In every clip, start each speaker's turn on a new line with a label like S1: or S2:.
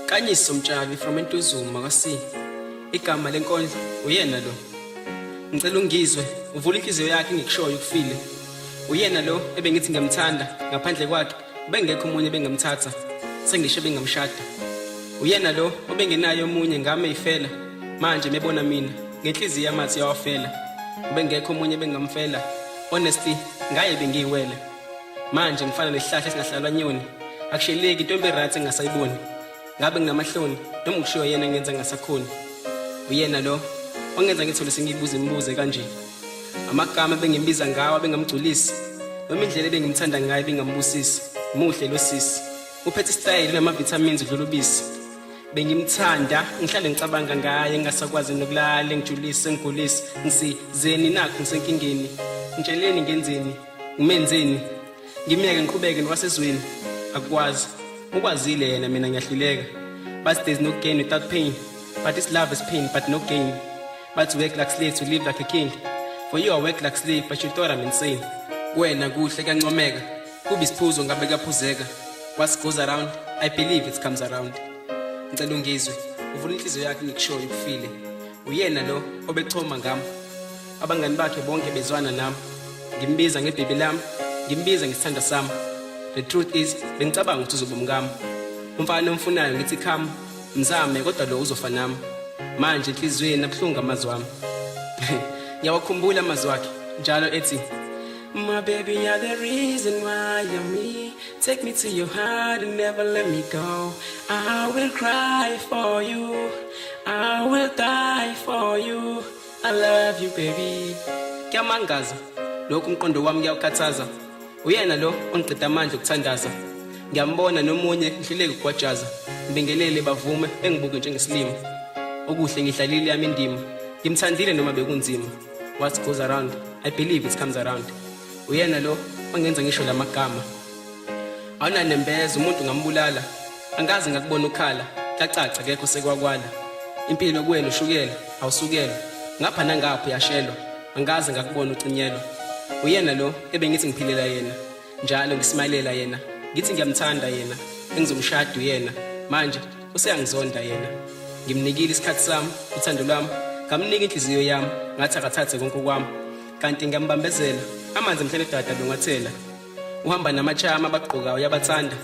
S1: Kanyiso Mtshali from Entuzuma kwaSi. Igama lenkondlo uyena lo. Ngicela ungizwe, uvule inhliziyo yakhe ngikushoyo ukufile. Uyena lo ebengithi ngiyamthanda, ngaphandle kwakhe bengekho umunye bengamthatha, sengisho bengamshada. Uyena lo obengenayo omunye ngame ifela, manje mebona mina ngenhliziyo yamathi yawafela. Bengekho umunye bengamfela, honestly ngaye bengiyiwele. Manje ngifana nesihlahla esingahlalwa nyoni, akusheleki intombi right engasayiboni. Ngabe nginamahloni noma ngisho yena ngenza ngasakhoni. Uyena lo ongenza ngithole sengibuza imibuzo kanje. Amagama bengimbiza ngawo bengamgculisi, noma indlela bengimthanda ngayo bengambusisi. Muhle lo sisi, uphethe style nama vitamins udlulubisi. Bengimthanda ngihlale ngicabanga ngaye ngasakwazi nokulala ngijulise ngigulisi ngisizeni nakho ngisenkingeni. Ngitsheleni ngenzeni ngimenzeni ngimiyeke ngiqhubeke nowasezweni akwazi ukwazile yena mina ngiyahluleka. But there's no gain without pain, but this love is pain but no gain. But to work like slave to live like a king. For you I work like slave but you thought I'm insane. Wena kuhle kancomeka kuba isiphuzo ngabe kaphuzeka. What goes around I believe it comes around. Ngicela ungizwe uvule inhliziyo yakhe ngikushoyo ukufile. Uyena lo obechoma ngami, abangani bakhe bonke bezwana nami. Ngimbiza ngebhebi lami, ngimbiza ngesithanda sami. The truth is bengicabanga ukuthi uzoba umngami. Umfana omfunayo ngithi khama mzame kodwa lo uzofa nami. Manje inhliziyweni abhlunga amazwi wami. Ngiyawakhumbula amazwi wakhe njalo ethi, my baby, you're the reason why you're me. Take me to your heart and never let me go. I will cry for you, I will die for you. I love you baby. Kuyamangaza lokhu umqondo wami ngiyawukhathaza. Uyena lo ongiqeda amandla okuthandaza. Ngiyambona nomunye ngihluleke ukugwajaza. Ngibingelele bavume engibuke njengesilimo. Okuhle ngihlalile yami indima. Ngimthandile noma bekunzima. What goes around I believe it comes around. Uyena lo ongenza ngisho lamagama. Awuna nembeza umuntu ngambulala. Angazi ngakubona ukhala, cacaca kekho sekwakwala. Impilo kuwena ushukela, awusukela. Ngapha nangapha yashelwa. Angazi ngakubona ucinyelwa. Uyena lo ebengithi ngiphilela yena, njalo ngismayilela yena. Ngithi ngiyamthanda yena, engizomshada uyena. Manje useyangizonda yena. Ngimnikile isikhathi sami, uthando lwami, ngamnika inhliziyo yami, ngathi akathathe konke kwami. Kanti ngiyambambezela, amanzi emhlele dada lungathela. Uhamba namachama abaqokayo yabathanda.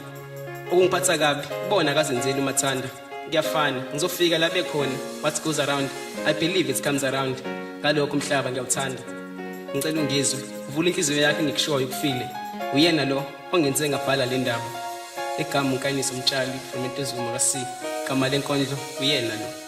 S1: Okungiphatha kabi, bona akazenzeli umathanda. Ngiyafana, ngizofika la bekhona. What goes around I believe it comes around. Ngalokho umhlaba ngiyawuthanda. Ngicela ungizwe, uvule inhliziyo yakhe ngikushoyo ukufile. Uyena lo ongenze ngabhala le ndaba. Igama uNkaniso Mtshali from Entuzuma kwaSi. Igama lenkondlo uyena lo.